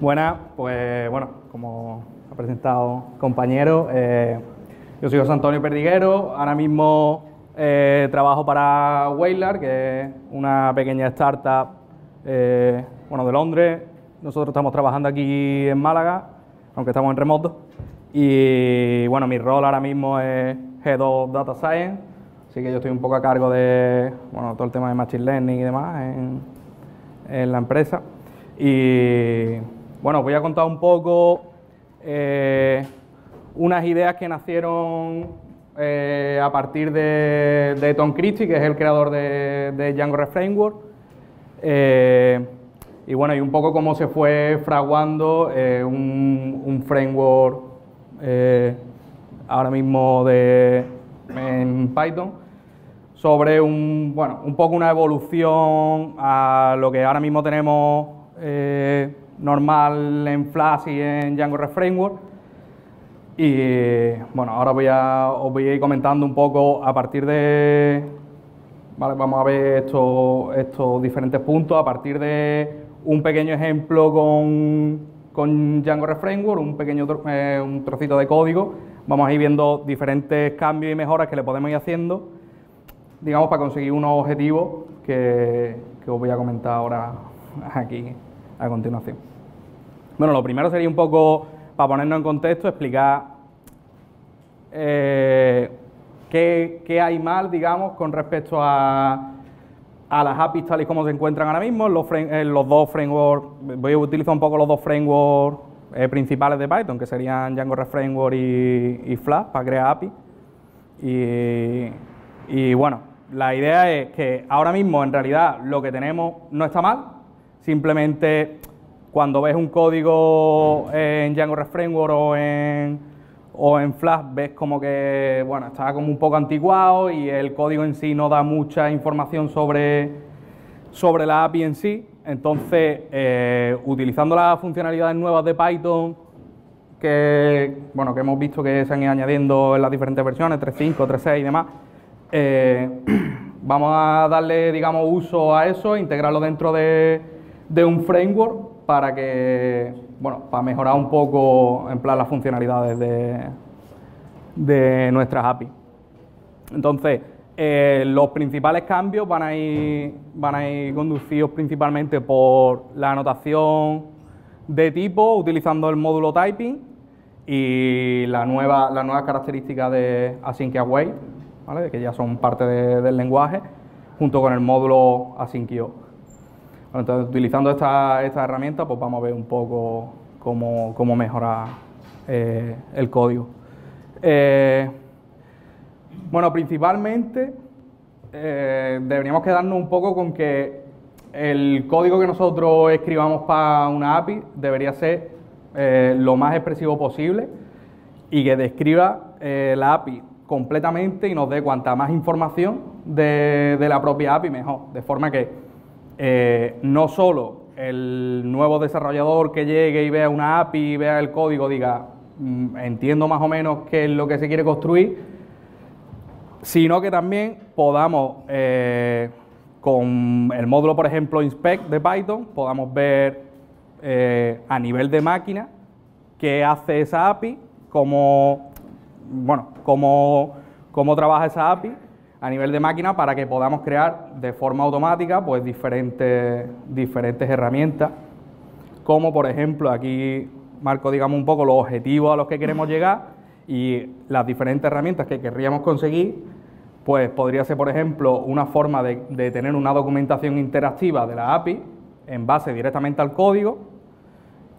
Buenas, pues bueno, como ha presentado compañero, yo soy José Antonio Perdiguero, ahora mismo trabajo para Waylar, que es una pequeña startup de Londres. Nosotros estamos trabajando aquí en Málaga, aunque estamos en remoto, y bueno, mi rol ahora mismo es Head of Data Science, así que yo estoy un poco a cargo de todo el tema de Machine Learning y demás en la empresa. Y bueno, os voy a contar un poco unas ideas que nacieron a partir de Tom Christie, que es el creador de Django REST Framework. Y bueno, y un poco cómo se fue fraguando un framework ahora mismo en Python sobre un poco una evolución a lo que ahora mismo tenemos normal en Flash y en Django REST Framework. Y bueno, ahora os voy a ir comentando un poco a partir de... vamos a ver estos diferentes puntos a partir de un pequeño ejemplo con Django REST Framework, un trocito de código. Vamos a ir viendo diferentes cambios y mejoras que le podemos ir haciendo, digamos, para conseguir unos objetivos que os voy a comentar ahora aquí a continuación. Bueno, lo primero sería un poco, para ponernos en contexto, explicar qué hay mal, digamos, con respecto a las APIs tal y como se encuentran ahora mismo, los dos frameworks. Voy a utilizar un poco los dos frameworks principales de Python, que serían Django REST Framework y Flash, para crear APIs. Y bueno, la idea es que ahora mismo, en realidad, lo que tenemos no está mal. Simplemente, cuando ves un código en Django REST Framework o en Flash, ves como que, bueno, está como un poco anticuado y el código en sí no da mucha información sobre la API en sí. Entonces, utilizando las funcionalidades nuevas de Python, que hemos visto que se han ido añadiendo en las diferentes versiones, 3.5, 3.6 y demás, vamos a darle, digamos, uso a eso, integrarlo dentro de un framework para mejorar un poco, en plan, las funcionalidades de nuestras APIs. Entonces, los principales cambios van a ir conducidos principalmente por la anotación de tipo, utilizando el módulo typing y las nuevas características de async y await, ¿vale?, que ya son parte del lenguaje, junto con el módulo async-io. Entonces, utilizando esta herramienta, pues vamos a ver un poco cómo mejorar el código. Principalmente deberíamos quedarnos un poco con que el código que nosotros escribamos para una API debería ser lo más expresivo posible y que describa la API completamente y nos dé cuanta más información de la propia API mejor, de forma que no solo el nuevo desarrollador que llegue y vea una API y vea el código diga entiendo más o menos qué es lo que se quiere construir, sino que también podamos con el módulo, por ejemplo, inspect de Python, podamos ver a nivel de máquina qué hace esa API, cómo trabaja esa API a nivel de máquina, para que podamos crear de forma automática pues diferentes herramientas, como por ejemplo aquí marco, digamos, un poco los objetivos a los que queremos llegar y las diferentes herramientas que querríamos conseguir. Pues podría ser, por ejemplo, una forma de tener una documentación interactiva de la API en base directamente al código,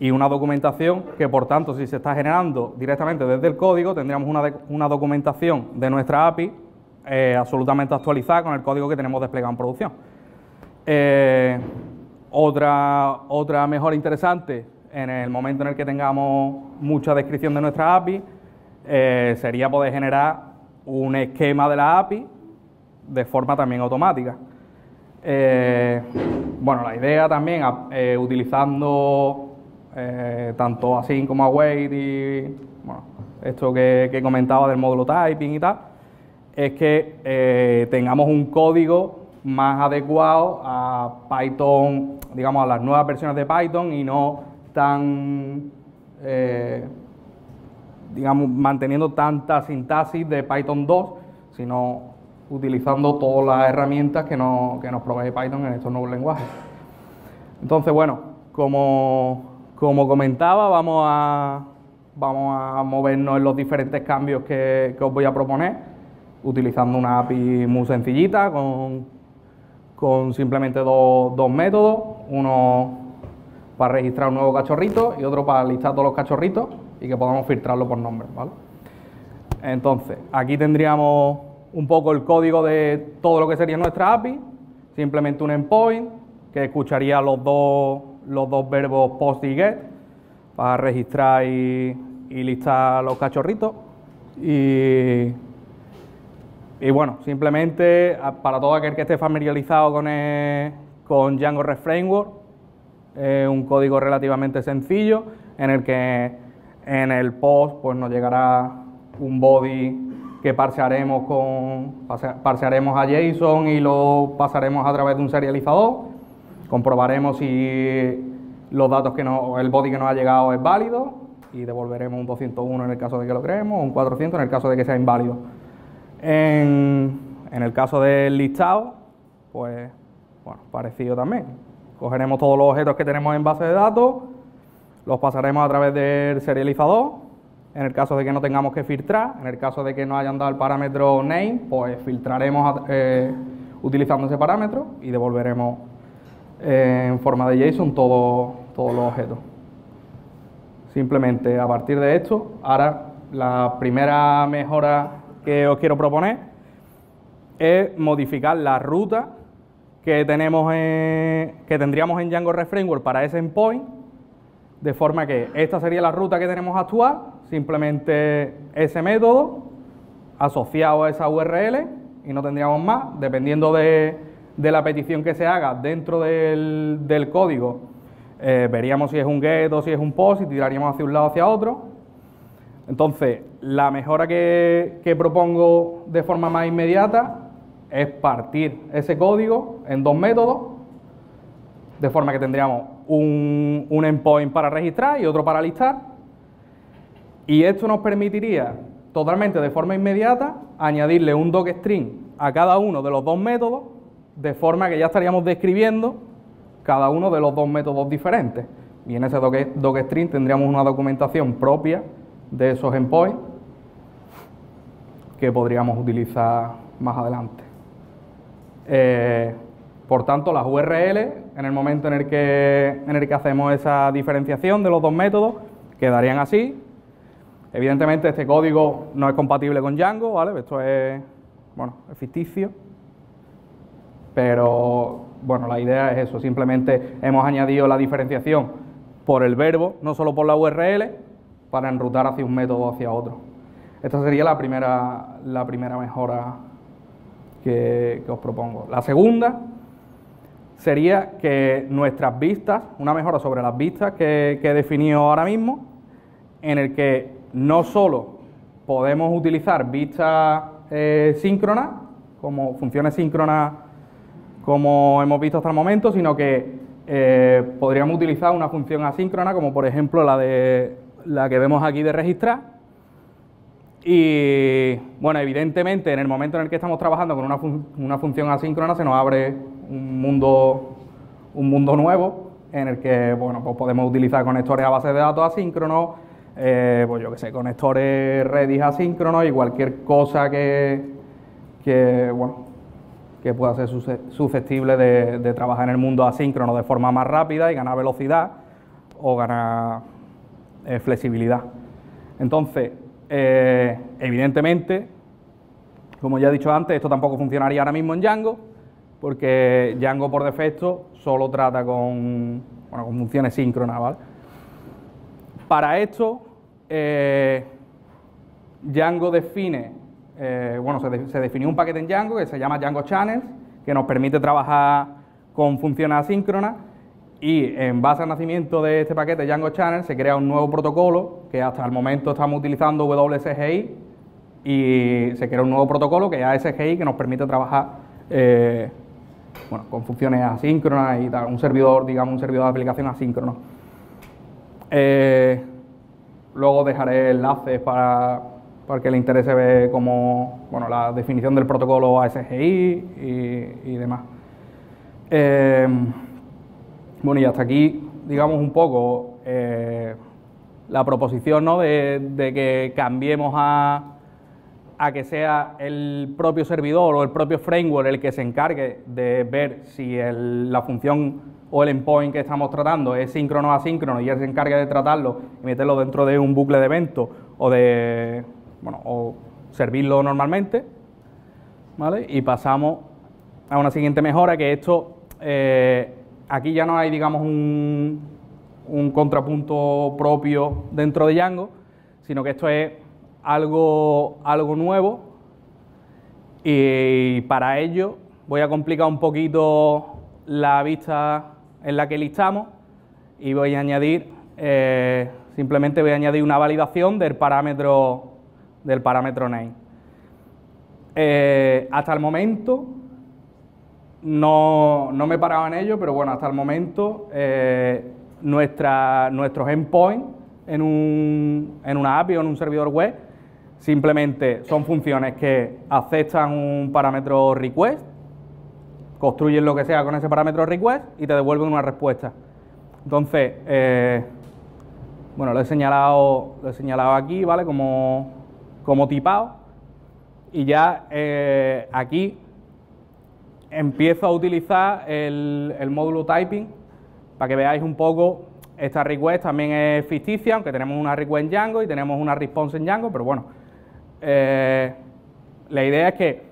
y una documentación que, por tanto, si se está generando directamente desde el código, tendríamos una documentación de nuestra API absolutamente actualizada con el código que tenemos desplegado en producción. Otra mejora interesante en el momento en el que tengamos mucha descripción de nuestra API sería poder generar un esquema de la API de forma también automática. La idea también, utilizando tanto async como await y esto que comentaba del módulo typing y tal, es que tengamos un código más adecuado a Python, digamos, a las nuevas versiones de Python, y no tan, digamos, manteniendo tanta sintaxis de Python 2, sino utilizando todas las herramientas que nos provee Python en estos nuevos lenguajes. Entonces, bueno, como comentaba, vamos a movernos en los diferentes cambios que os voy a proponer, utilizando una API muy sencillita, con simplemente dos métodos, uno para registrar un nuevo cachorrito y otro para listar todos los cachorritos y que podamos filtrarlo por nombre, ¿vale? Entonces, aquí tendríamos un poco el código de todo lo que sería nuestra API, simplemente un endpoint que escucharía los dos verbos post y get para registrar y listar los cachorritos. Y bueno, simplemente para todo aquel que esté familiarizado con Django REST Framework, es un código relativamente sencillo en el que en el post pues nos llegará un body que parsearemos a JSON y lo pasaremos a través de un serializador. Comprobaremos si los datos el body que nos ha llegado es válido y devolveremos un 201 en el caso de que lo creemos, o un 400 en el caso de que sea inválido. En el caso del listado, pues bueno, parecido también. Cogeremos todos los objetos que tenemos en base de datos, los pasaremos a través del serializador. En el caso de que no tengamos que filtrar, en el caso de que nos hayan dado el parámetro name, pues filtraremos utilizando ese parámetro y devolveremos en forma de JSON todos los objetos. Simplemente a partir de esto, ahora la primera mejora que os quiero proponer es modificar la ruta que tendríamos en Django REST Framework para ese endpoint, de forma que esta sería la ruta que tenemos actual, simplemente ese método asociado a esa URL y no tendríamos más, dependiendo de la petición que se haga dentro del código, veríamos si es un get o si es un post y tiraríamos hacia un lado o hacia otro. Entonces, la mejora que propongo de forma más inmediata es partir ese código en dos métodos, de forma que tendríamos un endpoint para registrar y otro para listar. Y esto nos permitiría totalmente de forma inmediata añadirle un docstring a cada uno de los dos métodos, de forma que ya estaríamos describiendo cada uno de los dos métodos diferentes. Y en ese docstring tendríamos una documentación propia de esos endpoints que podríamos utilizar más adelante. Por tanto, las URL, en el momento en el que hacemos esa diferenciación de los dos métodos, quedarían así. Evidentemente este código no es compatible con Django, ¿vale? Esto es ficticio, pero bueno, la idea es eso, simplemente hemos añadido la diferenciación por el verbo, no solo por la URL, para enrutar hacia un método o hacia otro. Esta sería la primera mejora que os propongo. La segunda sería que nuestras vistas, una mejora sobre las vistas que he definido ahora mismo, en el que no solo podemos utilizar vistas síncronas, como funciones síncronas como hemos visto hasta el momento, sino que podríamos utilizar una función asíncrona, como por ejemplo la que vemos aquí de registrar. Y bueno, evidentemente en el momento en el que estamos trabajando con una función asíncrona se nos abre un mundo nuevo en el que bueno, pues podemos utilizar conectores a base de datos asíncronos, pues yo que sé, conectores Redis asíncronos y cualquier cosa que pueda ser susceptible de trabajar en el mundo asíncrono de forma más rápida y ganar velocidad o ganar flexibilidad. Entonces, evidentemente, como ya he dicho antes, esto tampoco funcionaría ahora mismo en Django, porque Django por defecto solo trata con funciones síncronas, ¿vale? Para esto, Django define, se definió un paquete en Django que se llama Django Channels, que nos permite trabajar con funciones asíncronas, y en base al nacimiento de este paquete Django Channels se crea un nuevo protocolo que hasta el momento estamos utilizando WSGI, y se crea un nuevo protocolo que es ASGI, que nos permite trabajar con funciones asíncronas y tal, un servidor de aplicación asíncrono. Luego dejaré enlaces para que le interese ver cómo, bueno, la definición del protocolo ASGI y demás. Bueno, y hasta aquí, digamos, un poco la proposición, ¿no?, de que cambiemos a que sea el propio servidor o el propio framework el que se encargue de ver si la función o el endpoint que estamos tratando es síncrono o asíncrono y él se encargue de tratarlo y meterlo dentro de un bucle de eventos o servirlo normalmente, ¿vale? Y pasamos a una siguiente mejora, que esto, aquí ya no hay, digamos, un contrapunto propio dentro de Django, sino que esto es algo nuevo, y para ello voy a complicar un poquito la vista en la que listamos y voy a añadir, simplemente voy a añadir una validación del parámetro name. Hasta el momento no me he parado en ello, pero bueno, hasta el momento nuestros endpoints en una API o en un servidor web simplemente son funciones que aceptan un parámetro request, construyen lo que sea con ese parámetro request y te devuelven una respuesta. Entonces, bueno, lo he señalado aquí, ¿vale? Como tipado, y ya aquí empiezo a utilizar el módulo typing para que veáis un poco. Esta request también es ficticia, aunque tenemos una request en Django y tenemos una response en Django, pero bueno, la idea es que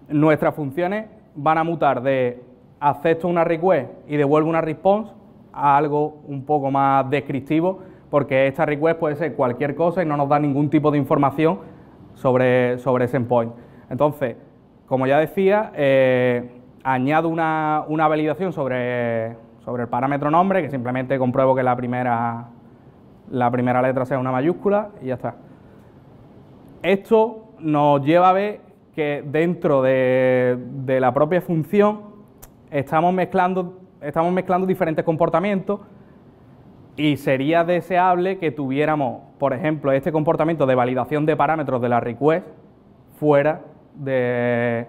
nuestras funciones van a mutar de acepto una request y devuelvo una response a algo un poco más descriptivo, porque esta request puede ser cualquier cosa y no nos da ningún tipo de información sobre ese endpoint. Entonces, como ya decía, añado una validación sobre el parámetro nombre, que simplemente compruebo que la primera letra sea una mayúscula y ya está. Esto nos lleva a ver que dentro de la propia función estamos mezclando diferentes comportamientos, y sería deseable que tuviéramos, por ejemplo, este comportamiento de validación de parámetros de la request fuera de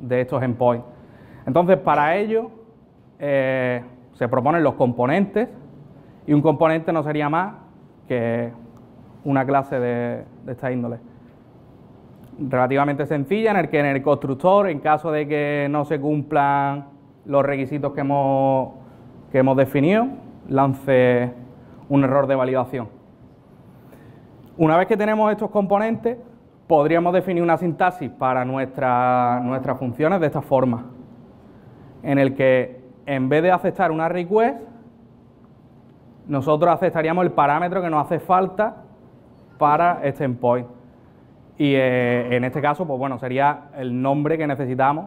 estos endpoints. Entonces, para ello se proponen los componentes, y un componente no sería más que una clase de esta índole. Relativamente sencilla, en el constructor, en caso de que no se cumplan los requisitos que hemos definido, lance un error de validación. Una vez que tenemos estos componentes, podríamos definir una sintaxis para nuestras funciones de esta forma, en el que en vez de aceptar una request, nosotros aceptaríamos el parámetro que nos hace falta para este endpoint. Y en este caso, pues bueno, sería el nombre que necesitamos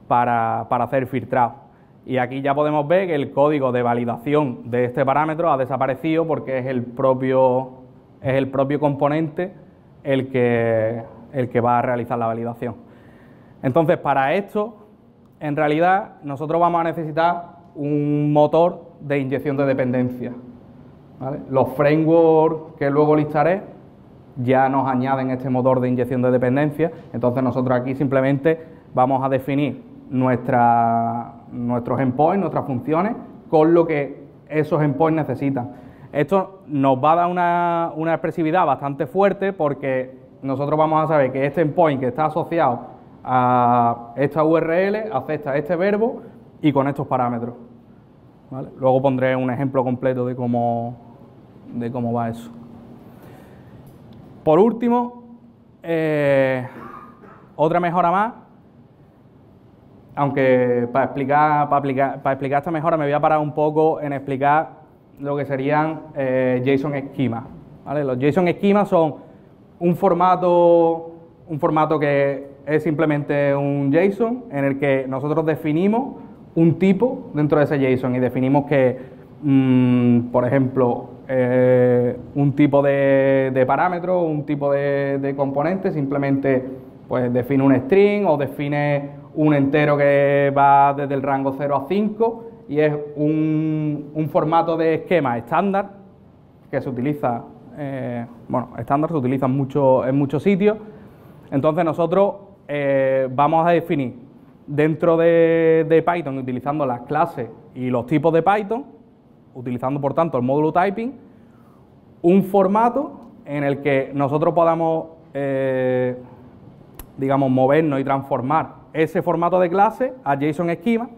para hacer filtrado. Y aquí ya podemos ver que el código de validación de este parámetro ha desaparecido, porque es el propio componente el que va a realizar la validación. Entonces, para esto, en realidad, nosotros vamos a necesitar un motor de inyección de dependencias, ¿vale? Los frameworks que luego listaré ya nos añaden este motor de inyección de dependencias. Entonces, nosotros aquí simplemente vamos a definir nuestros endpoints, nuestras funciones, con lo que esos endpoints necesitan. Esto nos va a dar una expresividad bastante fuerte, porque nosotros vamos a saber que este endpoint que está asociado a esta URL acepta este verbo y con estos parámetros, ¿vale? Luego pondré un ejemplo completo de cómo va eso. Por último, otra mejora más, aunque para explicar esta mejora me voy a parar un poco en explicar lo que serían JSON esquemas, ¿vale? Los JSON esquemas son un formato que es simplemente un JSON en el que nosotros definimos un tipo dentro de ese JSON, y definimos que, por ejemplo, un tipo de parámetro, un tipo de componente, simplemente pues define un string o define un entero que va desde el rango 0 a 5, y es un formato de esquema estándar que se utiliza, estándar, se utiliza en muchos sitios. Entonces nosotros vamos a definir dentro de Python, utilizando las clases y los tipos de Python, utilizando por tanto el módulo typing, un formato en el que nosotros podamos, digamos, movernos y transformar ese formato de clase a JSON Schema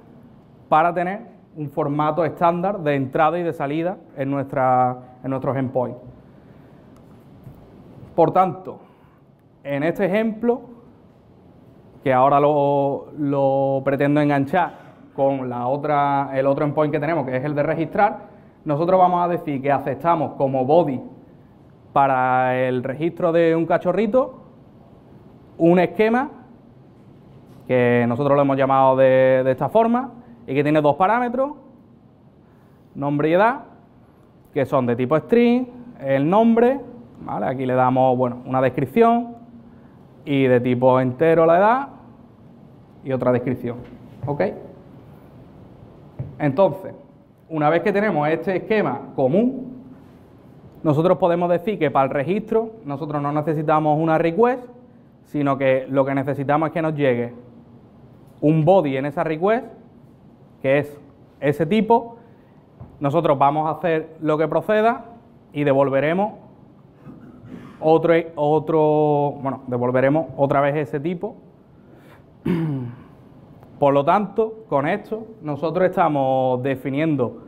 para tener un formato estándar de entrada y de salida en nuestros endpoints. Por tanto, en este ejemplo, que ahora lo pretendo enganchar con el otro endpoint que tenemos, que es el de registrar, nosotros vamos a decir que aceptamos como body para el registro de un cachorrito un esquema que nosotros lo hemos llamado de esta forma y que tiene dos parámetros, nombre y edad, que son de tipo string, el nombre, ¿vale? Aquí le damos una descripción, y de tipo entero la edad y otra descripción, ¿ok? Entonces, una vez que tenemos este esquema común, nosotros podemos decir que para el registro nosotros no necesitamos una request, sino que lo que necesitamos es que nos llegue un body en esa request, que es ese tipo. Nosotros vamos a hacer lo que proceda y devolveremos devolveremos otra vez ese tipo. Por lo tanto, con esto nosotros estamos definiendo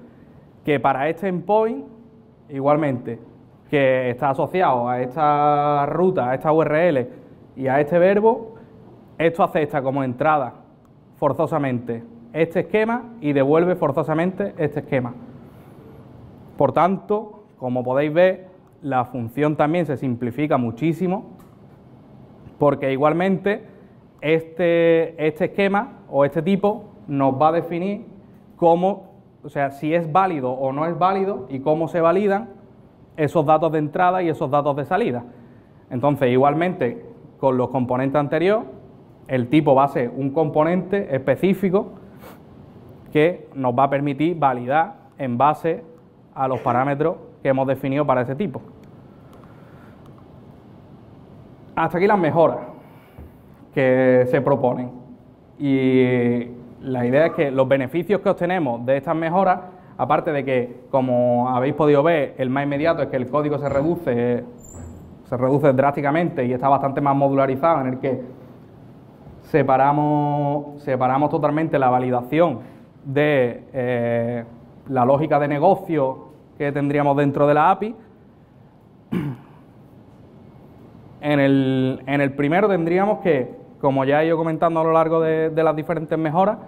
que para este endpoint, igualmente, que está asociado a esta ruta, a esta URL y a este verbo, esto acepta como entrada forzosamente este esquema y devuelve forzosamente este esquema. Por tanto, como podéis ver, la función también se simplifica muchísimo, porque igualmente este esquema o este tipo nos va a definir cómo, o sea, si es válido o no es válido y cómo se validan esos datos de entrada y esos datos de salida. Entonces, igualmente, con los componentes anteriores, el tipo va a ser un componente específico que nos va a permitir validar en base a los parámetros que hemos definido para ese tipo. Hasta aquí las mejoras que se proponen. Y la idea es que los beneficios que obtenemos de estas mejoras, aparte de que, como habéis podido ver, el más inmediato es que el código se reduce drásticamente y está bastante más modularizado, en el que separamos totalmente la validación de la lógica de negocio que tendríamos dentro de la API. En el primero tendríamos que, como ya he ido comentando a lo largo de las diferentes mejoras,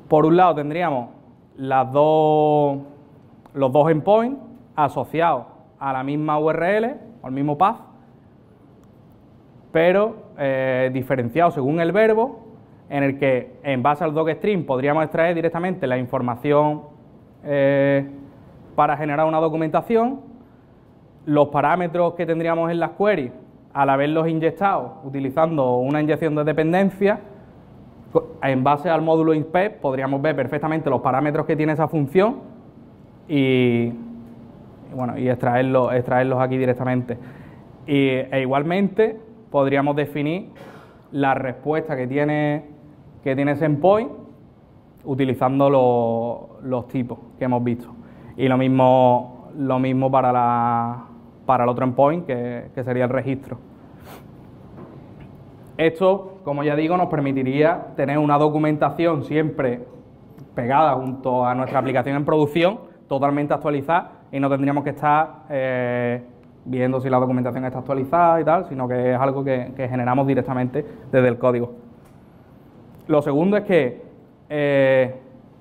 por un lado tendríamos los dos endpoints asociados a la misma URL o al mismo path, pero diferenciados según el verbo, en el que en base al docstring podríamos extraer directamente la información para generar una documentación. Los parámetros que tendríamos en las queries, al haberlos inyectado utilizando una inyección de dependencia, en base al módulo inspect podríamos ver perfectamente los parámetros que tiene esa función y extraerlos aquí directamente. E igualmente podríamos definir la respuesta que tiene ese endpoint utilizando los tipos que hemos visto. Y lo mismo para el otro endpoint, que sería el registro. Esto, como ya digo, nos permitiría tener una documentación siempre pegada junto a nuestra aplicación en producción, totalmente actualizada, y no tendríamos que estar viendo si la documentación está actualizada y tal, sino que es algo que generamos directamente desde el código. Lo segundo es que,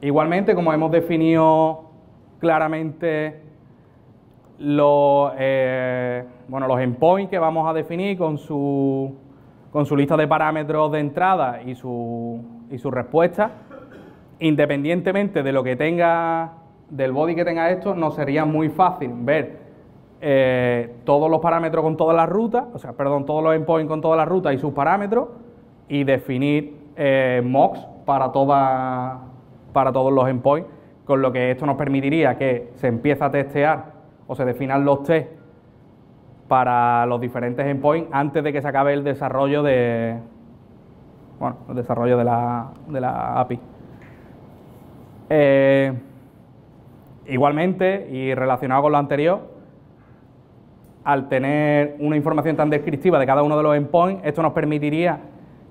igualmente, como hemos definido claramente los endpoints que vamos a definir con su lista de parámetros de entrada y su respuesta, independientemente de lo que tenga, del body que tenga esto, nos sería muy fácil ver todos los parámetros con todas las rutas, todos los endpoints con todas las rutas y sus parámetros, y definir mocks para todos los endpoints, con lo que esto nos permitiría que se empiece a testear o se definan los test para los diferentes endpoints antes de que se acabe el desarrollo de, bueno, el desarrollo de la API. Igualmente, y relacionado con lo anterior, al tener una información tan descriptiva de cada uno de los endpoints, esto nos permitiría,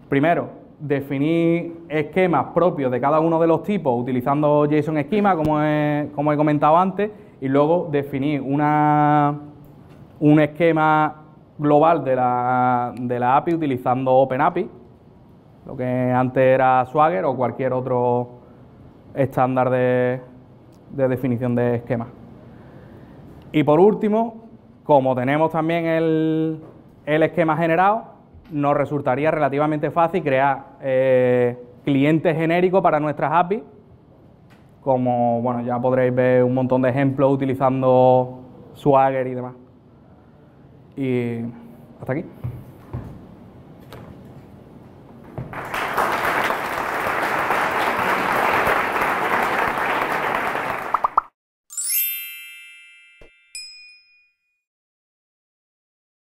primero, definir esquemas propios de cada uno de los tipos utilizando JSON Schema, como he comentado antes, y luego definir un esquema global de la API utilizando OpenAPI, lo que antes era Swagger o cualquier otro estándar de definición de esquemas. Y por último, como tenemos también el esquema generado, nos resultaría relativamente fácil crear clientes genéricos para nuestras APIs, como, bueno, ya podréis ver un montón de ejemplos utilizando Swagger y demás. Y hasta aquí.